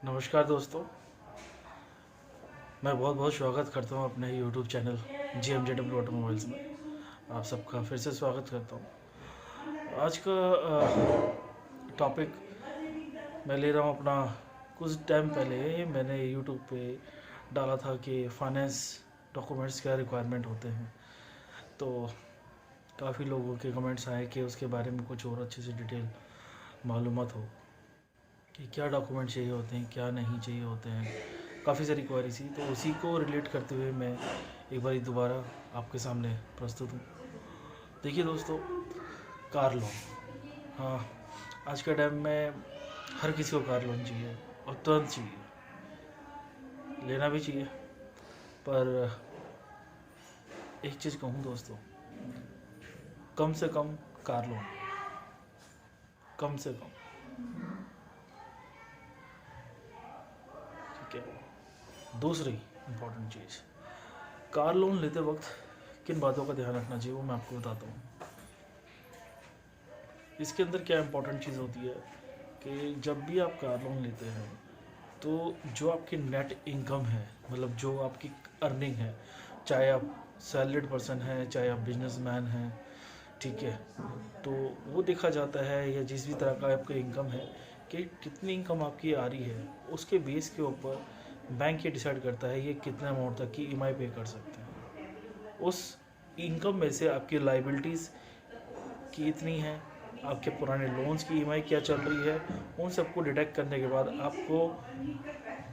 नमस्कार दोस्तों, मैं बहुत बहुत स्वागत करता हूं अपने यूट्यूब चैनल GMJW ऑटोमोबाइल्स में। आप सबका फिर से स्वागत करता हूं। आज का टॉपिक मैं ले रहा हूं अपना। कुछ टाइम पहले मैंने यूट्यूब पे डाला था कि फाइनेंस डॉक्यूमेंट्स क्या रिक्वायरमेंट होते हैं, तो काफ़ी लोगों के कमेंट्स आए कि उसके बारे में कुछ और अच्छे से डिटेल मालूमात हो कि क्या डॉक्यूमेंट चाहिए होते हैं, क्या नहीं चाहिए होते हैं। काफ़ी सारी क्वारी थी, तो उसी को रिलेट करते हुए मैं एक बार दोबारा आपके सामने प्रस्तुत हूँ। देखिए दोस्तों, कार लोन, हाँ, आज के टाइम में हर किसी को कार लोन चाहिए और तुरंत चाहिए, लेना भी चाहिए। पर एक चीज़ कहूँ दोस्तों, कम से कम कार लोन, कम से कम, ठीक है। दूसरी इम्पोर्टेंट चीज़, कार लोन लेते वक्त किन बातों का ध्यान रखना चाहिए वो मैं आपको बताता हूँ। इसके अंदर क्या इम्पोर्टेंट चीज़ होती है कि जब भी आप कार लोन लेते हैं तो जो आपकी नेट इनकम है, मतलब जो आपकी अर्निंग है, चाहे आप सैलरीड पर्सन हैं, चाहे आप बिजनेसमैन हैं, ठीक है, तो वो देखा जाता है, या जिस भी तरह का आपका इनकम है कि कितनी इनकम आपकी आ रही है, उसके बेस के ऊपर बैंक ये डिसाइड करता है ये कितने अमाउंट तक की EMI पे कर सकते हैं। उस इनकम में से आपकी लाइबिलिटीज़ कितनी है, आपके पुराने लोन्स की EMI क्या चल रही है, उन सबको डिटेक्ट करने के बाद आपको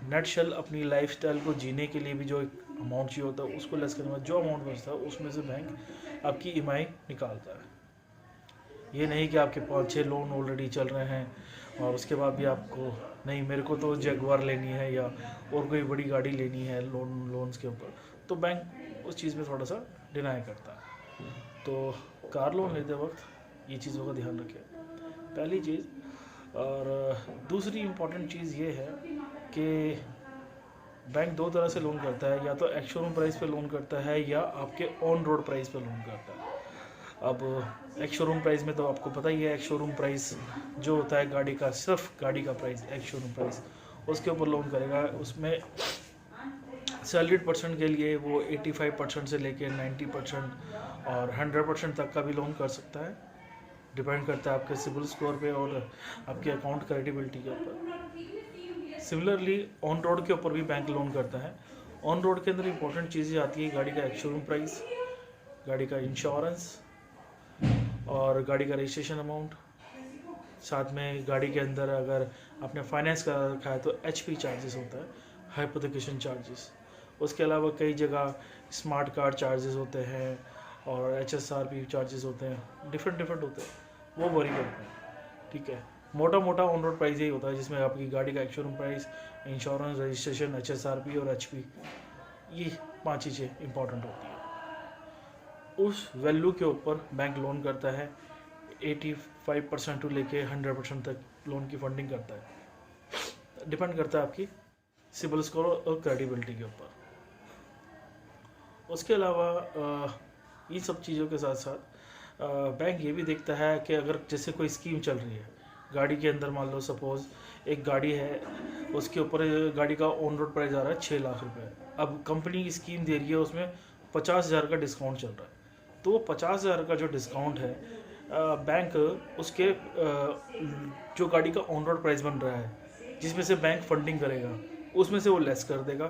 नेटशल अपनी लाइफस्टाइल को जीने के लिए भी जो एक अमाउंट चाहिए होता है उसको लेस करने के बाद जो अमाउंट बचता है उसमें से बैंक आपकी EMI निकालता है। ये नहीं कि आपके 5-6 लोन ऑलरेडी चल रहे हैं और उसके बाद भी आपको नहीं, मेरे को तो जगुआर लेनी है या और कोई बड़ी गाड़ी लेनी है लोन्स के ऊपर, तो बैंक उस चीज़ में थोड़ा सा डिनाई करता है। तो कार लोन लेते वक्त ये चीज़ों का ध्यान रखें, पहली चीज़। और दूसरी इम्पॉर्टेंट चीज़ ये है कि बैंक दो तरह से लोन करता है, या तो एक्स शोरूम प्राइस पे लोन करता है या आपके ऑन रोड प्राइस पे लोन करता है। अब एक्स शोरूम प्राइस में तो आपको पता ही है, एक्स शोरूम प्राइस जो होता है गाड़ी का, सिर्फ गाड़ी का प्राइस, एक्स शोरूम प्राइस, उसके ऊपर लोन करेगा। उसमें सैलरीड पर्सन के लिए वो 85% से लेके 90% और 100% तक का भी लोन कर सकता है। डिपेंड करता है आपके सिबिल स्कोर पे और आपके अकाउंट क्रेडिबिलिटी के ऊपर। सिमिलरली ऑन रोड के ऊपर भी बैंक लोन करता है। ऑन रोड के अंदर इंपॉर्टेंट चीज़ें आती है गाड़ी का एक्स शोरूम प्राइस, गाड़ी का इंश्योरेंस और गाड़ी का रजिस्ट्रेशन अमाउंट। साथ में गाड़ी के अंदर अगर आपने फाइनेंस का रखा है तो HP चार्जेस होता है, हाइपोथिकेशन चार्जेस। उसके अलावा कई जगह स्मार्ट कार्ड चार्जेस होते हैं और HSRP चार्जेस होते हैं, डिफरेंट होते हैं, वो वरी करते हैं, ठीक है। मोटा मोटा ऑन रोड प्राइस यही होता है जिसमें आपकी गाड़ी का ex showroom price, insurance, registration, HSRP और HP, ये 5 चीज़ें इंपॉर्टेंट होती हैं। उस वैल्यू के ऊपर बैंक लोन करता है, 85% टू लेके 100% तक लोन की फंडिंग करता है। डिपेंड करता है आपकी सिबिल स्कोर और क्रेडिबिलिटी के ऊपर। उसके अलावा इन सब चीज़ों के साथ साथ बैंक ये भी देखता है कि अगर जैसे कोई स्कीम चल रही है गाड़ी के अंदर, मान लो सपोज एक गाड़ी है, उसके ऊपर गाड़ी का ऑन रोड प्राइस आ रहा है 6 लाख रुपए। अब कंपनी की स्कीम दे रही है, उसमें 50,000 का डिस्काउंट चल रहा है, तो वो 50,000 का जो डिस्काउंट है, बैंक उसके जो गाड़ी का ऑन रोड प्राइस बन रहा है जिसमें से बैंक फंडिंग करेगा, उसमें से वो लेस कर देगा।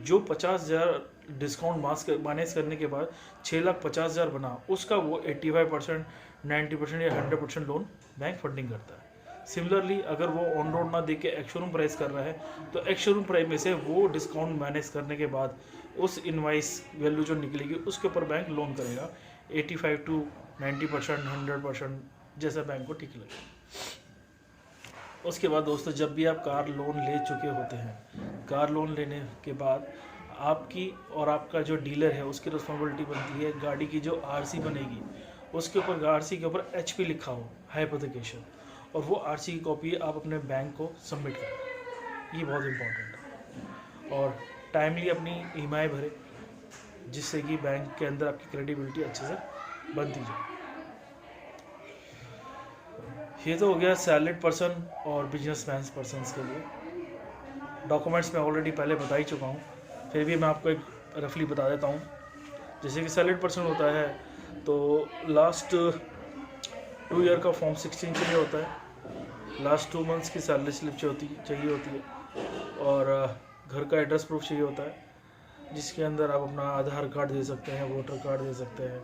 जो 50,000 डिस्काउंट माइनस करने के बाद 6,50,000 बना, उसका वो 85%, 90% या 100% लोन बैंक फंडिंग करता है। सिमिलरली अगर वो ऑन रोड ना दे के एक्स शोरूम प्राइस कर रहा है तो एक्स शोरूम प्राइस में से वो डिस्काउंट माइनस करने के बाद उस इनवाइस वैल्यू जो निकलेगी उसके ऊपर बैंक लोन करेगा 85 to 90%, 100%, जैसा बैंक को ठीक लगे। उसके बाद दोस्तों, जब भी आप कार लोन ले चुके होते हैं, कार लोन लेने के बाद आपकी और आपका जो डीलर है उसकी रिस्पॉन्सिबिलिटी बनती है गाड़ी की जो RC बनेगी उसके ऊपर, RC के ऊपर HP लिखा हो, हाइपोथिकेशन, और वो RC की कॉपी आप अपने बैंक को सबमिट करें। ये बहुत इंपॉर्टेंट है। और टाइमली अपनी EMI भरे, जिससे कि बैंक के अंदर आपकी क्रेडिबिलिटी अच्छे से बनती जाए। ये तो हो गया सैलरीड पर्सन और बिजनेसमैन पर्सन के लिए। डॉक्यूमेंट्स मैं ऑलरेडी पहले बता ही चुका हूँ, फिर भी मैं आपको एक रफली बता देता हूँ। जैसे कि सैलरीड पर्सन होता है तो लास्ट 2 ईयर का फॉर्म 16 चाहिए होता है, लास्ट 2 मंथ्स की सैलरी स्लिप चाहिए होती है, और घर का एड्रेस प्रूफ चाहिए होता है, जिसके अंदर आप अपना आधार कार्ड दे सकते हैं, वोटर कार्ड दे सकते हैं।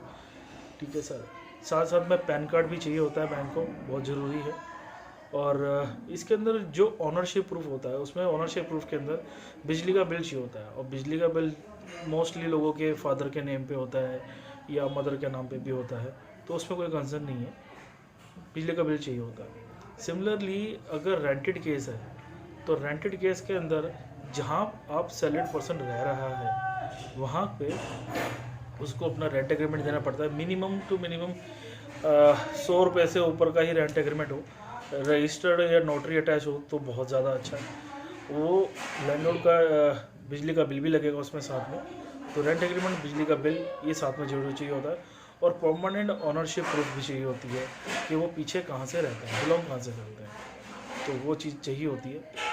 ठीक है सर, साथ साथ में पैन कार्ड भी चाहिए होता है बैंक को, बहुत ज़रूरी है। और इसके अंदर जो ऑनरशिप प्रूफ होता है, उसमें ऑनरशिप प्रूफ के अंदर बिजली का बिल चाहिए होता है, और बिजली का बिल मोस्टली लोगों के फादर के नेम पे होता है या मदर के नाम पे भी होता है, तो उसमें कोई कंसर्न नहीं है, बिजली का बिल चाहिए होता है। सिमिलरली अगर रेंटेड केस है तो रेंटेड केस के अंदर जहाँ आप सैलरीड पर्सन रह रहा है वहाँ पे उसको अपना रेंट एग्रीमेंट देना पड़ता है। मिनिमम टू मिनिमम 100 रुपये से ऊपर का ही रेंट एग्रीमेंट हो, रजिस्टर्ड या नोटरी अटैच हो तो बहुत ज़्यादा अच्छा है। वो लैंडलॉर्ड का बिजली का बिल भी लगेगा उसमें साथ में, तो रेंट एग्रीमेंट, बिजली का बिल, ये साथ में जरूर चाहिए होता है। और परमानेंट ऑनरशिप प्रूफ भी चाहिए होती है कि वो पीछे कहाँ से रहते हैं, बिलोंग कहाँ से करते हैं, तो वो चीज़ चाहिए होती है।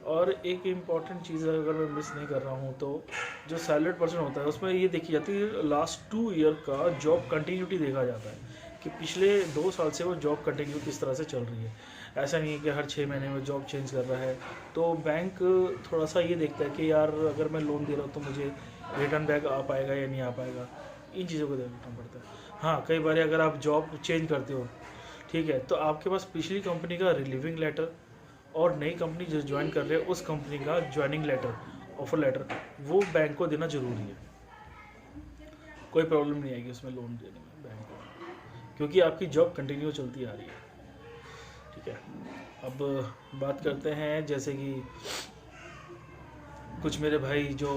और एक इम्पॉर्टेंट चीज़ है, अगर मैं मिस नहीं कर रहा हूँ तो जो सैलरीड पर्सन होता है उसमें ये देखी जाती है लास्ट 2 ईयर का जॉब कंटिन्यूटी देखा जाता है कि पिछले 2 साल से वो जॉब कंटिन्यू किस तरह से चल रही है। ऐसा नहीं है कि हर 6 महीने में जॉब चेंज कर रहा है। तो बैंक थोड़ा सा ये देखता है कि यार अगर मैं लोन दे रहा हूँ तो मुझे रिटर्न बैक आ पाएगा या नहीं आ पाएगा, इन चीज़ों को देखना पड़ता है। हाँ, कई बार अगर आप जॉब चेंज करते हो, ठीक है, तो आपके पास पिछली कंपनी का रिलीविंग लेटर और नई कंपनी जो ज्वाइन कर रहे हैं उस कंपनी का ज्वाइनिंग लेटर, ऑफर लेटर, वो बैंक को देना ज़रूरी है। कोई प्रॉब्लम नहीं आएगी उसमें लोन देने में बैंक को, क्योंकि आपकी जॉब कंटिन्यू चलती आ रही है। ठीक है, अब बात करते हैं जैसे कि कुछ मेरे भाई जो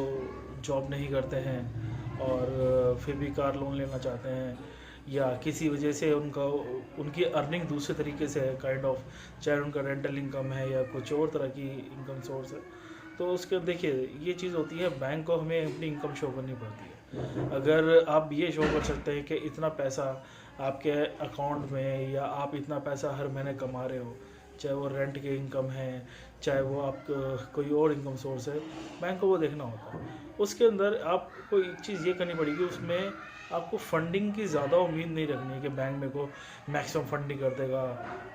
जॉब नहीं करते हैं और फिर भी कार लोन लेना चाहते हैं, या किसी वजह से उनकी अर्निंग दूसरे तरीके से है काइंड ऑफ, चाहे उनका रेंटल इनकम है या कुछ और तरह की इनकम सोर्स है, तो उसके देखिए ये चीज़ होती है, बैंक को हमें अपनी इनकम शो करनी पड़ती है। अगर आप ये शो कर सकते हैं कि इतना पैसा आपके अकाउंट में, या आप इतना पैसा हर महीने कमा रहे हो, चाहे वो रेंट की इनकम है, चाहे वो आप कोई और इनकम सोर्स है, बैंक को वो देखना होता है। उसके अंदर आपको एक चीज़ ये करनी पड़ेगी, उसमें आपको फंडिंग की ज़्यादा उम्मीद नहीं रखनी है कि बैंक में को मैक्सिमम फंडिंग कर देगा,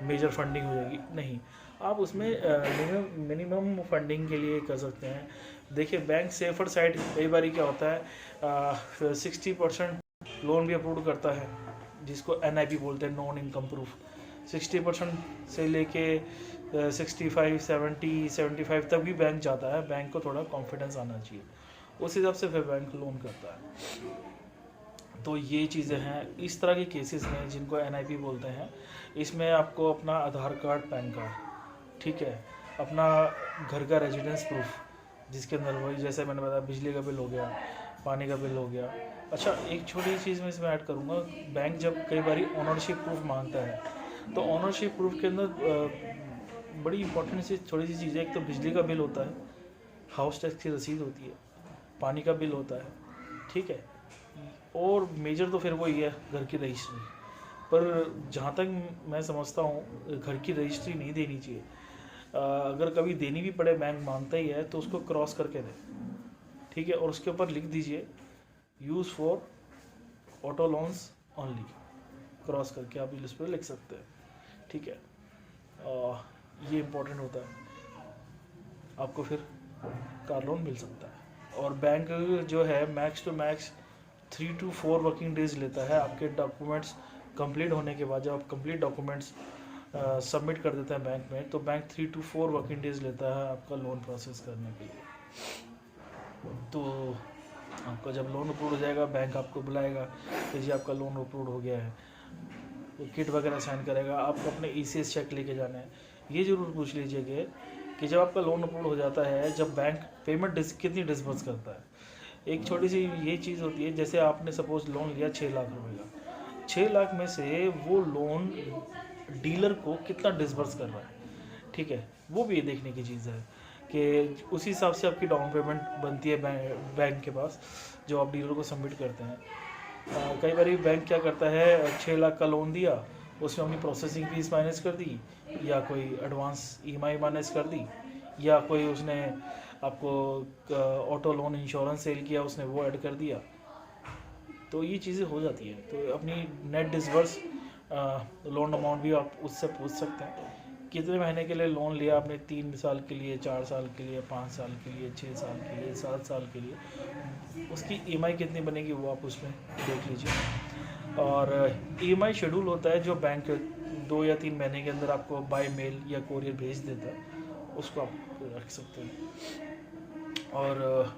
मेजर फंडिंग हो जाएगी, नहीं। आप उसमें मिनिमम फंडिंग के लिए कर सकते हैं। देखिए बैंक सेफर साइड कई बार क्या होता है, 60% लोन भी अप्रूव करता है, जिसको NIP बोलते हैं, नॉन इनकम प्रूफ। 60% से लेके 65, 70, 75 तक भी बैंक जाता है। बैंक को थोड़ा कॉन्फिडेंस आना चाहिए, उस हिसाब से फिर बैंक लोन करता है। तो ये चीज़ें हैं, इस तरह के केसेस हैं जिनको NIP बोलते हैं। इसमें आपको अपना आधार कार्ड, पैन कार्ड, ठीक है, अपना घर का रेजिडेंस प्रूफ, जिसके अंदर वही जैसे मैंने बताया बिजली का बिल हो गया, पानी का बिल हो गया। अच्छा, एक छोटी चीज़ मैं इसमें ऐड करूँगा, बैंक जब कई बार ऑनरशिप प्रूफ मांगता है, तो ऑनरशिप प्रूफ के अंदर बड़ी इंपॉर्टेंट सी थोड़ी सी चीज़ें, एक तो बिजली का बिल होता है, हाउस टैक्स की रसीद होती है, पानी का बिल होता है, ठीक है, और मेजर तो फिर वही है घर की रजिस्ट्री। पर जहाँ तक मैं समझता हूँ घर की रजिस्ट्री नहीं देनी चाहिए। अगर कभी देनी भी पड़े, बैंक मांगता ही है, तो उसको क्रॉस करके दें, ठीक है, और उसके ऊपर लिख दीजिए use for auto loans only, cross करके आप इस पर लिख सकते हैं, ठीक है। ये इम्पोर्टेंट होता है, आपको फिर कार लोन मिल सकता है। और बैंक जो है max to max 3 to 4 working days लेता है आपके डॉक्यूमेंट्स कंप्लीट होने के बाद। जब आप कंप्लीट डॉक्यूमेंट्स सबमिट कर देते हैं बैंक में, तो बैंक 3 to 4 वर्किंग डेज लेता है आपका लोन प्रोसेस करने के लिए। तो आपका जब लोन अप्रूव हो जाएगा, बैंक आपको बुलाएगा कि जी आपका लोन अप्रूव हो गया है, वो किट वगैरह साइन करेगा। आपको अपने ECS चेक लेके जाना है। ये ज़रूर पूछ लीजिए कि जब आपका लोन अप्रूव हो जाता है, जब बैंक पेमेंट कितनी डिस्बर्स करता है। एक छोटी सी ये चीज़ होती है, जैसे आपने सपोज लोन लिया 6 लाख रुपए का, 6 लाख में से वो लोन डीलर को कितना डिस्बर्स कर रहा है, ठीक है, वो भी देखने की चीज़ है कि उसी हिसाब से आपकी डाउन पेमेंट बनती है बैंक के पास, जो आप डीलर को सबमिट करते हैं। कई बार बैंक क्या करता है, 6 लाख का लोन दिया, उसमें अपनी प्रोसेसिंग फीस माइनस कर दी, या कोई एडवांस EMI माइनस कर दी, या कोई उसने आपको ऑटो लोन इंश्योरेंस सेल किया, उसने वो ऐड कर दिया, तो ये चीज़ें हो जाती है। तो अपनी नेट डिसबर्स लोन अमाउंट भी आप उससे पूछ सकते हैं, कितने महीने के लिए लोन लिया आपने, 3 साल के लिए, 4 साल के लिए, 5 साल के लिए, 6 साल के लिए, 7 साल के लिए, उसकी ईएमआई कितनी बनेगी वो आप उसमें देख लीजिए। और ईएमआई शेड्यूल होता है जो बैंक 2 या 3 महीने के अंदर आपको बाय मेल या कोरियर भेज देता है, उसको आप रख सकते हैं। और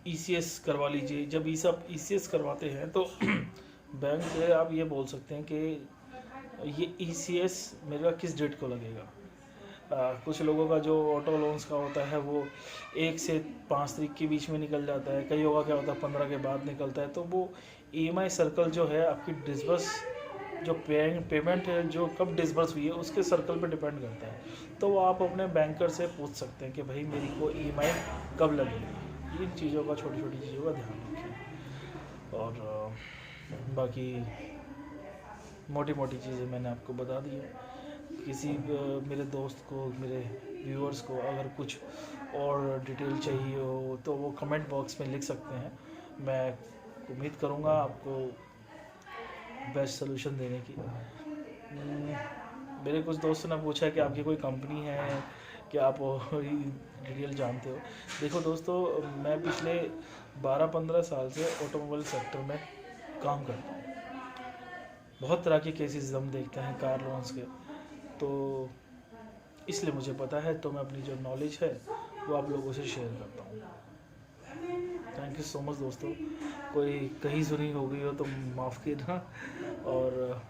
ईसीएस करवा लीजिए। जब ये सब ईसीएस करवाते हैं तो बैंक से आप ये बोल सकते हैं कि ये ईसीएस मेरा किस डेट को लगेगा। कुछ लोगों का जो ऑटो लोन्स का होता है वो 1 से 5 तारीख के बीच में निकल जाता है, कई होगा क्या होता है 15 के बाद निकलता है। तो वो ईएमआई सर्कल जो है आपकी डिसबर्स जो पेमेंट है जो कब डिसबर्स हुई है उसके सर्कल पे डिपेंड करता है। तो वो आप अपने बैंकर से पूछ सकते हैं कि भाई मेरी को ईएमआई कब लगेगी। इन चीज़ों का, छोटी छोटी चीज़ों का ध्यान रखिए। और बाकी मोटी मोटी चीज़ें मैंने आपको बता दी है। किसी मेरे दोस्त को, मेरे व्यूअर्स को अगर कुछ और डिटेल चाहिए हो तो वो कमेंट बॉक्स में लिख सकते हैं। मैं उम्मीद करूँगा आपको बेस्ट सोल्यूशन देने की। मेरे कुछ दोस्तों ने पूछा कि आपकी कोई कंपनी है क्या, आप डिटेल जानते हो। देखो दोस्तों, मैं पिछले 12-15 साल से ऑटोमोबाइल सेक्टर में काम करता हूँ। बहुत तरह के केसेस हम देखते हैं कार लोन्स के, तो इसलिए मुझे पता है। तो मैं अपनी जो नॉलेज है वो आप लोगों से शेयर करता हूँ। थैंक यू सो मच दोस्तों। कोई कहीं सुनी हो गई हो तो माफ़ कीजिएगा। और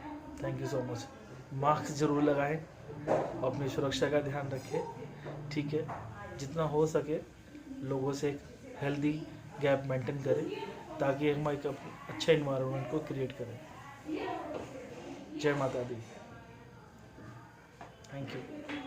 thank you so much. Mask ज़रूर लगाएं, अपनी सुरक्षा का ध्यान रखें, ठीक है। जितना हो सके लोगों से एक हेल्दी गैप मेंटेन करें ताकि हम एक अच्छे इन्वायरमेंट को क्रिएट करें। जय माता दी। Thank you.